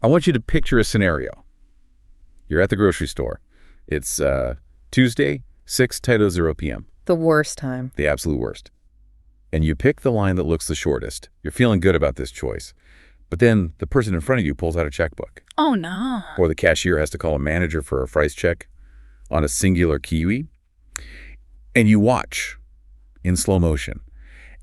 I want you to picture a scenario. You're at the grocery store. It's Tuesday, 6:00 p.m. The worst time. The absolute worst. And you pick the line that looks the shortest. You're feeling good about this choice. But then the person in front of you pulls out a checkbook. Oh, no. Or the cashier has to call a manager for a price check on a singular kiwi. And you watch in slow motion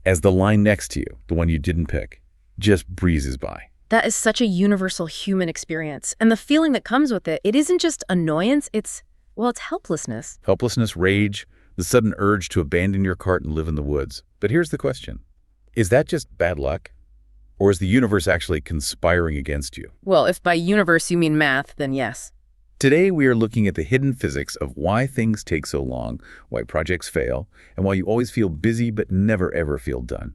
as the line next to you, the one you didn't pick, just breezes by. That is such a universal human experience. And the feeling that comes with it, it isn't just annoyance, it's helplessness. Helplessness, rage, the sudden urge to abandon your cart and live in the woods. But here's the question. Is that just bad luck? Or is the universe actually conspiring against you? Well, if by universe you mean math, then yes. Today, we are looking at the hidden physics of why things take so long, why projects fail, and why you always feel busy but never ever feel done.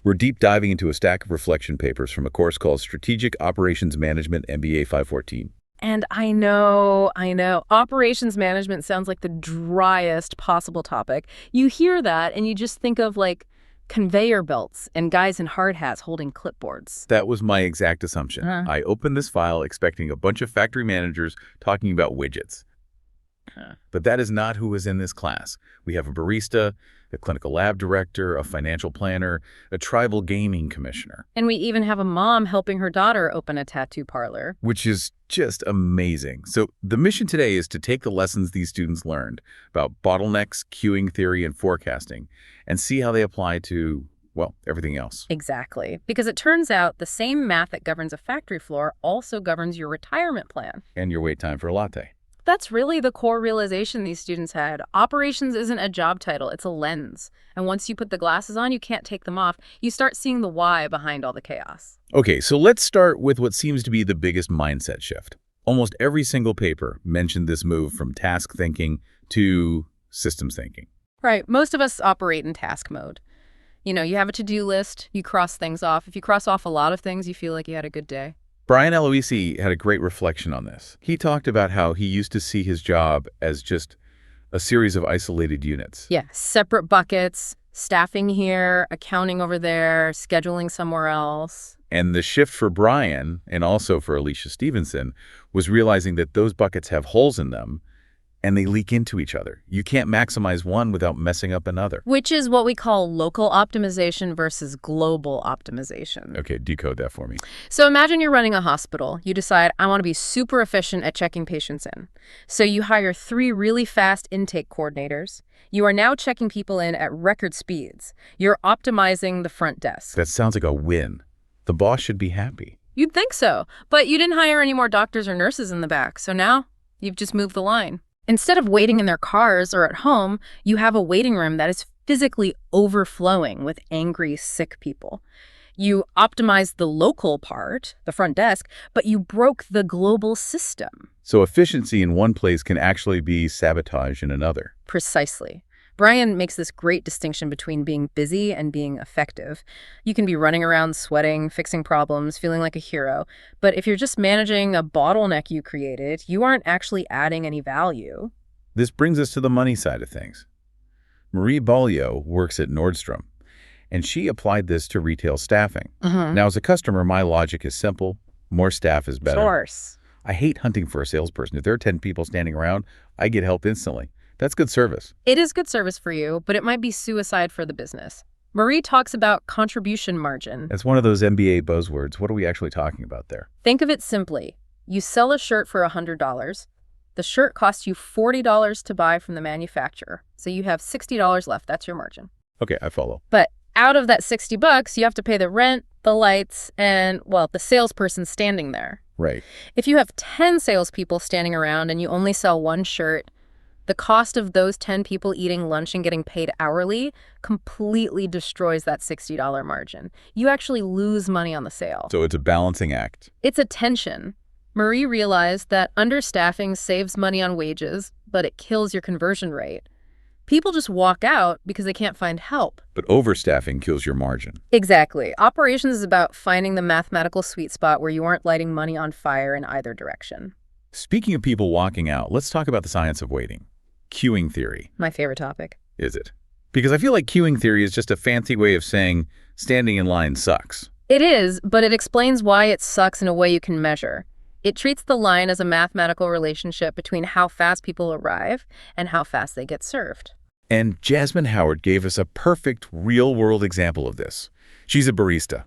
We're deep diving into a stack of reflection papers from a course called Strategic Operations Management, MBA 514. And I know. Operations management sounds like the driest possible topic. You hear that and you just think of conveyor belts and guys in hard hats holding clipboards. That was my exact assumption. I opened this file expecting a bunch of factory managers talking about widgets. But that is not who is in this class. We have a barista, a clinical lab director, a financial planner, a tribal gaming commissioner. And we even have a mom helping her daughter open a tattoo parlor. Which is just amazing. So the mission today is to take the lessons these students learned about bottlenecks, queuing theory, and forecasting, and see how they apply to, everything else. Exactly. Because it turns out the same math that governs a factory floor also governs your retirement plan. And your wait time for a latte. That's really the core realization these students had. Operations isn't a job title, it's a lens. And once you put the glasses on, you can't take them off. You start seeing the why behind all the chaos. Okay, so let's start with what seems to be the biggest mindset shift. Almost every single paper mentioned this move from task thinking to systems thinking. Right. Most of us operate in task mode. You have a to-do list, you cross things off. If you cross off a lot of things, you feel like you had a good day. Brian Aloisi had a great reflection on this. He talked about how he used to see his job as just a series of isolated units. Yeah, separate buckets, staffing here, accounting over there, scheduling somewhere else. And the shift for Brian, and also for Alicia Stevenson, was realizing that those buckets have holes in them and they leak into each other. You can't maximize one without messing up another. Which is what we call local optimization versus global optimization. Okay, decode that for me. So imagine you're running a hospital. You decide, I want to be super efficient at checking patients in. So you hire 3 really fast intake coordinators. You are now checking people in at record speeds. You're optimizing the front desk. That sounds like a win. The boss should be happy. You'd think so. But you didn't hire any more doctors or nurses in the back. So now you've just moved the line. Instead of waiting in their cars or at home, you have a waiting room that is physically overflowing with angry, sick people. You optimized the local part, the front desk, but you broke the global system. So efficiency in one place can actually be sabotage in another. Precisely. Brian makes this great distinction between being busy and being effective. You can be running around sweating, fixing problems, feeling like a hero. But if you're just managing a bottleneck you created, you aren't actually adding any value. This brings us to the money side of things. Marie Beaulieu works at Nordstrom, and she applied this to retail staffing. Now, as a customer, my logic is simple. More staff is better. Of course. I hate hunting for a salesperson. If there are 10 people standing around, I get help instantly. That's good service. It is good service for you, but it might be suicide for the business. Marie talks about contribution margin. It's one of those MBA buzzwords. What are we actually talking about there? Think of it simply. You sell a shirt for $100. The shirt costs you $40 to buy from the manufacturer. So you have $60 left. That's your margin. Okay, I follow. But out of that $60, you have to pay the rent, the lights, and, the salesperson standing there. Right. If you have 10 salespeople standing around and you only sell one shirt, the cost of those 10 people eating lunch and getting paid hourly completely destroys that $60 margin. You actually lose money on the sale. So it's a balancing act. It's a tension. Marie realized that understaffing saves money on wages, but it kills your conversion rate. People just walk out because they can't find help. But overstaffing kills your margin. Exactly. Operations is about finding the mathematical sweet spot where you aren't lighting money on fire in either direction. Speaking of people walking out, let's talk about the science of waiting. Queuing theory. My favorite topic. Is it? Because I feel like queuing theory is just a fancy way of saying standing in line sucks. It is, but it explains why it sucks in a way you can measure. It treats the line as a mathematical relationship between how fast people arrive and how fast they get served. And Jasmine Howard gave us a perfect real-world example of this. She's a barista,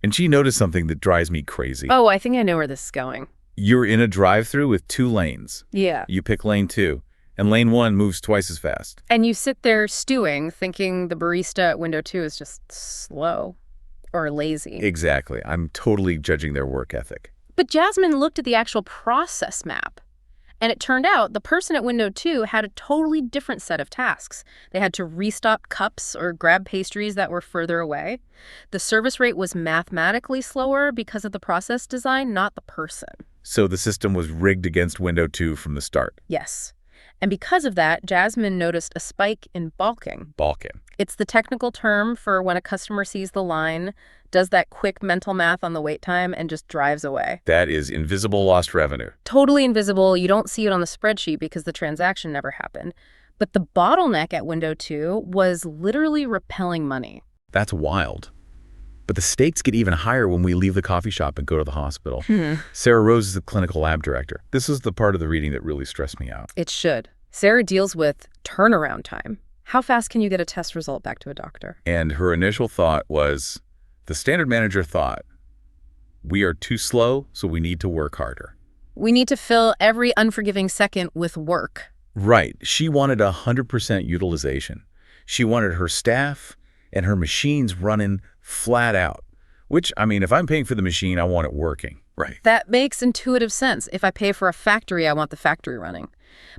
and she noticed something that drives me crazy. Oh, I think I know where this is going. You're in a drive-through with 2 lanes. Yeah. You pick lane 2, and lane 1 moves twice as fast. And you sit there stewing, thinking the barista at window 2 is just slow or lazy. Exactly. I'm totally judging their work ethic. But Jasmine looked at the actual process map, and it turned out the person at window 2 had a totally different set of tasks. They had to restock cups or grab pastries that were further away. The service rate was mathematically slower because of the process design, not the person. So the system was rigged against window 2 from the start. Yes. And because of that, Jasmine noticed a spike in balking. Balking. It's the technical term for when a customer sees the line, does that quick mental math on the wait time, and just drives away. That is invisible lost revenue. Totally invisible. You don't see it on the spreadsheet because the transaction never happened. But the bottleneck at window 2 was literally repelling money. That's wild. But the stakes get even higher when we leave the coffee shop and go to the hospital. Sarah Rose is the clinical lab director. This is the part of the reading that really stressed me out. It should. Sarah deals with turnaround time. How fast can you get a test result back to a doctor? And her initial thought was, the standard manager thought, we are too slow, so we need to work harder. We need to fill every unforgiving second with work. Right. She wanted 100% utilization. She wanted her staff and her machines running flat out. Which, I mean, if I'm paying for the machine, I want it working. Right. That makes intuitive sense. If I pay for a factory, I want the factory running.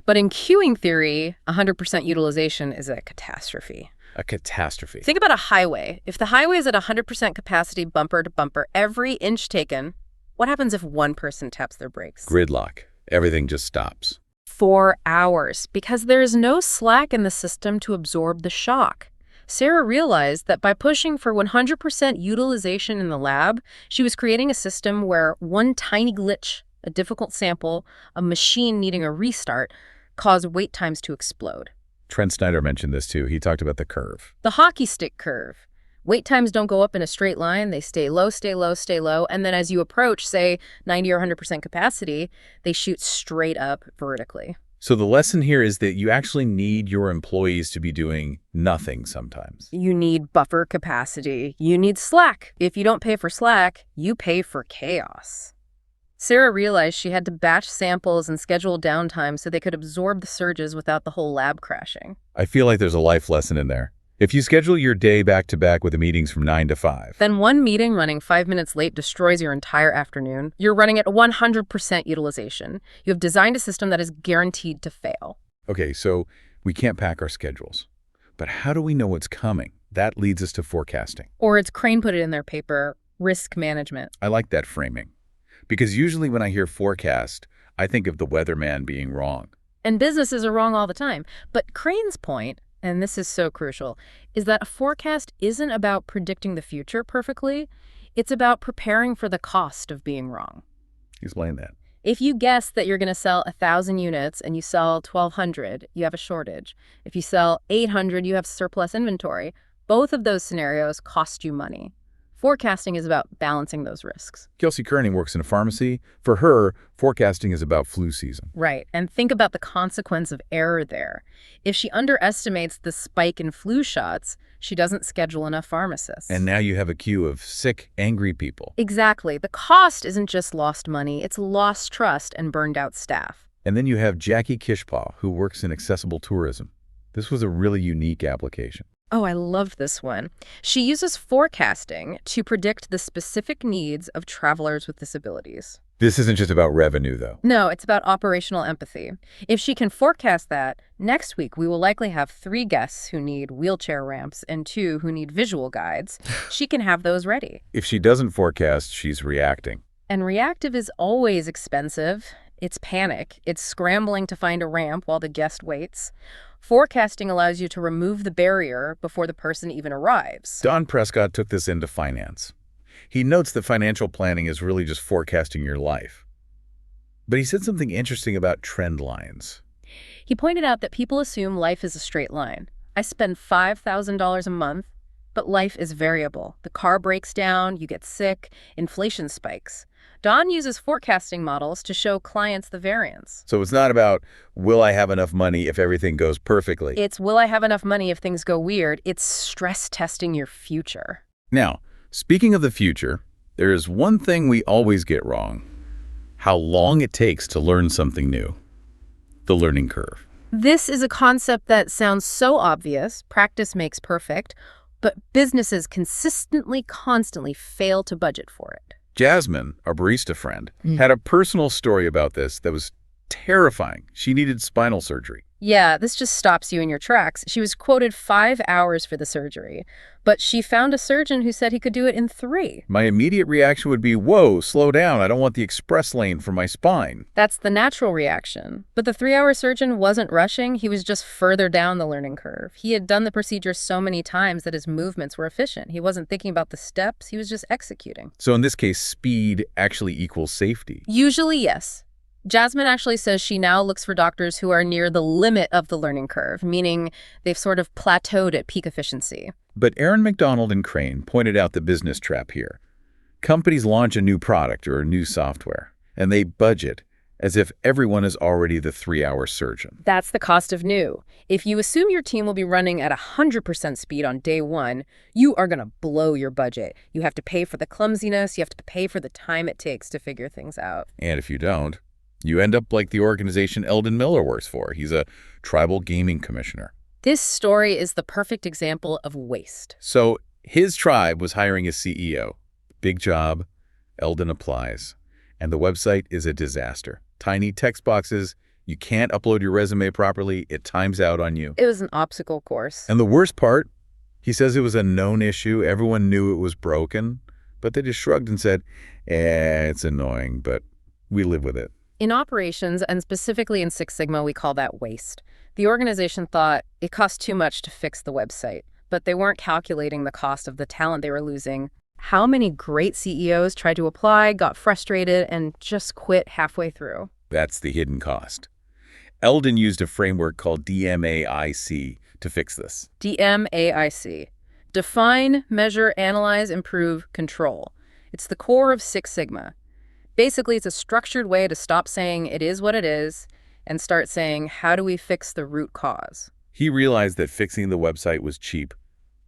But in queuing theory, 100% utilization is a catastrophe. A catastrophe. Think about a highway. If the highway is at 100% capacity bumper to bumper, every inch taken, what happens if one person taps their brakes? Gridlock. Everything just stops. 4 hours, because there is no slack in the system to absorb the shock. Sarah realized that by pushing for 100% utilization in the lab, she was creating a system where one tiny glitch, a difficult sample, a machine needing a restart, caused wait times to explode. Trent Snyder mentioned this too. He talked about the curve. The hockey stick curve. Wait times don't go up in a straight line. They stay low, stay low, stay low. And then as you approach, say, 90 or 100% capacity, they shoot straight up vertically. So the lesson here is that you actually need your employees to be doing nothing sometimes. You need buffer capacity. You need slack. If you don't pay for slack, you pay for chaos. Sarah realized she had to batch samples and schedule downtime so they could absorb the surges without the whole lab crashing. I feel like there's a life lesson in there. If you schedule your day back-to-back with the meetings from 9 to 5. Then one meeting running 5 minutes late destroys your entire afternoon. You're running at 100% utilization. You have designed a system that is guaranteed to fail. Okay, so we can't pack our schedules. But how do we know what's coming? That leads us to forecasting. Or as Crane put it in their paper, risk management. I like that framing. Because usually when I hear forecast, I think of the weatherman being wrong. And businesses are wrong all the time. But Crane's point, and this is so crucial, is that a forecast isn't about predicting the future perfectly. It's about preparing for the cost of being wrong. Explain that. If you guess that you're going to sell 1,000 units and you sell 1,200, you have a shortage. If you sell 800, you have surplus inventory. Both of those scenarios cost you money. Forecasting is about balancing those risks. Kelsey Kerning works in a pharmacy. For her, forecasting is about flu season. Right, and think about the consequence of error there. If she underestimates the spike in flu shots, she doesn't schedule enough pharmacists. And now you have a queue of sick, angry people. Exactly. The cost isn't just lost money, it's lost trust and burned out staff. And then you have Jackie Kishpaw, who works in accessible tourism. This was a really unique application. Oh, I love this one. She uses forecasting to predict the specific needs of travelers with disabilities. This isn't just about revenue, though. No, it's about operational empathy. If she can forecast that, next week we will likely have 3 guests who need wheelchair ramps and 2 who need visual guides. She can have those ready. If she doesn't forecast, she's reacting. And reactive is always expensive. It's panic. It's scrambling to find a ramp while the guest waits. Forecasting allows you to remove the barrier before the person even arrives. Don Prescott took this into finance. He notes that financial planning is really just forecasting your life. But he said something interesting about trend lines. He pointed out that people assume life is a straight line. I spend $5,000 a month, but life is variable. The car breaks down, you get sick, inflation spikes. Don uses forecasting models to show clients the variance. So it's not about, will I have enough money if everything goes perfectly? It's, will I have enough money if things go weird? It's stress testing your future. Now, speaking of the future, there is one thing we always get wrong: how long it takes to learn something new. The learning curve. This is a concept that sounds so obvious, practice makes perfect, but businesses constantly fail to budget for it. Jasmine, our barista friend, had a personal story about this that was terrifying. She needed spinal surgery. Yeah, this just stops you in your tracks. She was quoted 5 hours for the surgery, but she found a surgeon who said he could do it in 3. My immediate reaction would be, whoa, slow down. I don't want the express lane for my spine. That's the natural reaction. But the 3-hour surgeon wasn't rushing. He was just further down the learning curve. He had done the procedure so many times that his movements were efficient. He wasn't thinking about the steps. He was just executing. So in this case, speed actually equals safety. Usually, yes. Jasmine actually says she now looks for doctors who are near the limit of the learning curve, meaning they've sort of plateaued at peak efficiency. But Aaron McDonald and Crane pointed out the business trap here. Companies launch a new product or a new software, and they budget as if everyone is already the 3-hour surgeon. That's the cost of new. If you assume your team will be running at 100% speed on day 1, you are going to blow your budget. You have to pay for the clumsiness, you have to pay for the time it takes to figure things out. And if you don't, you end up like the organization Eldon Miller works for. He's a tribal gaming commissioner. This story is the perfect example of waste. So his tribe was hiring a CEO. Big job, Eldon applies, and the website is a disaster. Tiny text boxes, you can't upload your resume properly, it times out on you. It was an obstacle course. And the worst part, he says it was a known issue, everyone knew it was broken, but they just shrugged and said, it's annoying, but we live with it. In operations, and specifically in Six Sigma, we call that waste. The organization thought it cost too much to fix the website, but they weren't calculating the cost of the talent they were losing. How many great CEOs tried to apply, got frustrated, and just quit halfway through? That's the hidden cost. Eldon used a framework called DMAIC to fix this. DMAIC. Define, measure, analyze, improve, control. It's the core of Six Sigma. Basically, it's a structured way to stop saying it is what it is and start saying, how do we fix the root cause? He realized that fixing the website was cheap.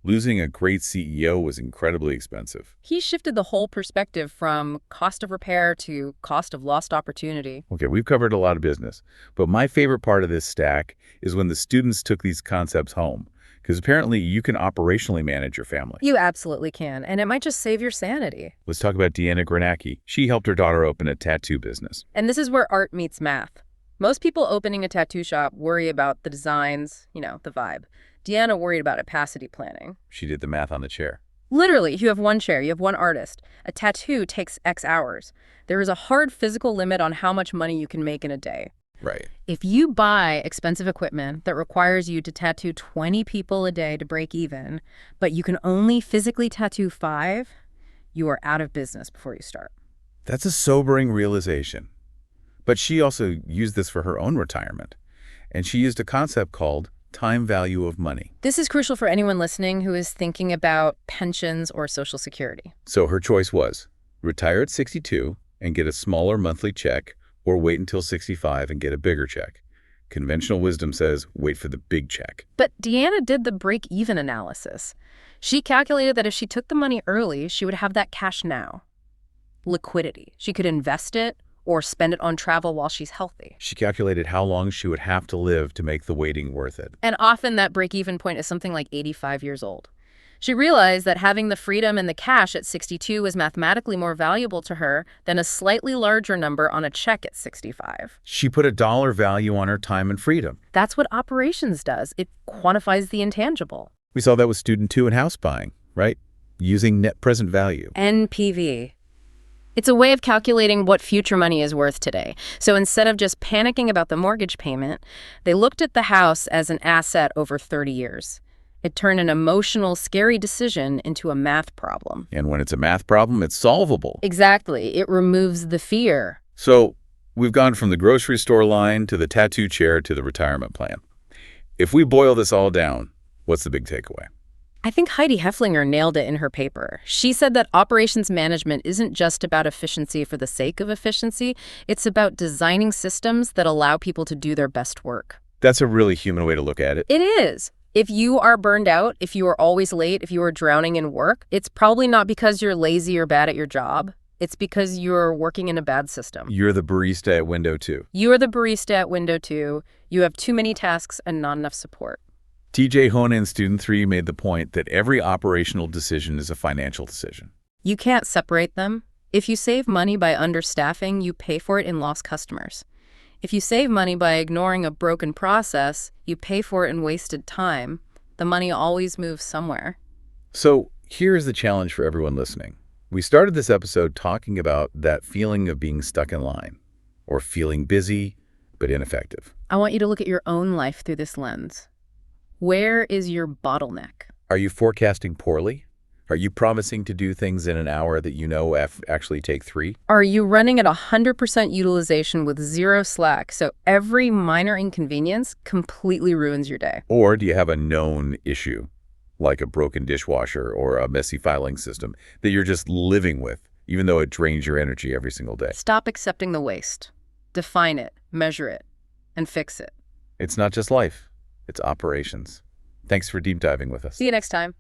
Losing a great CEO was incredibly expensive. He shifted the whole perspective from cost of repair to cost of lost opportunity. Okay, we've covered a lot of business, but my favorite part of this stack is when the students took these concepts home, because apparently you can operationally manage your family. You absolutely can, and it might just save your sanity. Let's talk about Deanna Granacki. She helped her daughter open a tattoo business. And this is where art meets math. Most people opening a tattoo shop worry about the designs, the vibe. Deanna worried about opacity planning. She did the math on the chair. Literally, you have one chair, you have one artist. A tattoo takes X hours. There is a hard physical limit on how much money you can make in a day. Right. If you buy expensive equipment that requires you to tattoo 20 people a day to break even, but you can only physically tattoo 5, you are out of business before you start. That's a sobering realization. But she also used this for her own retirement. And she used a concept called time value of money. This is crucial for anyone listening who is thinking about pensions or Social Security. So her choice was retire at 62 and get a smaller monthly check, or wait until 65 and get a bigger check. Conventional wisdom says wait for the big check. But Deanna did the break-even analysis. She calculated that if she took the money early, she would have that cash now. Liquidity. She could invest it or spend it on travel while she's healthy. She calculated how long she would have to live to make the waiting worth it. And often that break-even point is something like 85 years old. She realized that having the freedom and the cash at 62 was mathematically more valuable to her than a slightly larger number on a check at 65. She put a dollar value on her time and freedom. That's what operations does. It quantifies the intangible. We saw that with student 2 in house buying, right? Using net present value. NPV. It's a way of calculating what future money is worth today. So instead of just panicking about the mortgage payment, they looked at the house as an asset over 30 years. It turned an emotional, scary decision into a math problem. And when it's a math problem, it's solvable. Exactly. It removes the fear. So we've gone from the grocery store line to the tattoo chair to the retirement plan. If we boil this all down, what's the big takeaway? I think Heidi Heflinger nailed it in her paper. She said that operations management isn't just about efficiency for the sake of efficiency. It's about designing systems that allow people to do their best work. That's a really human way to look at it. It is. If you are burned out, if you are always late, if you are drowning in work, it's probably not because you're lazy or bad at your job. It's because you're working in a bad system. You're the barista at window 2. You are the barista at window 2. You have too many tasks and not enough support. TJ Hona in Student 3 made the point that every operational decision is a financial decision. You can't separate them. If you save money by understaffing, you pay for it in lost customers. If you save money by ignoring a broken process, you pay for it in wasted time. The money always moves somewhere. So here's the challenge for everyone listening. We started this episode talking about that feeling of being stuck in line or feeling busy but ineffective. I want you to look at your own life through this lens. Where is your bottleneck? Are you forecasting poorly? Are you promising to do things in an hour that you know actually take 3? Are you running at 100% utilization with zero slack, so every minor inconvenience completely ruins your day? Or do you have a known issue, like a broken dishwasher or a messy filing system, that you're just living with, even though it drains your energy every single day? Stop accepting the waste. Define it, measure it, and fix it. It's not just life. It's operations. Thanks for deep diving with us. See you next time.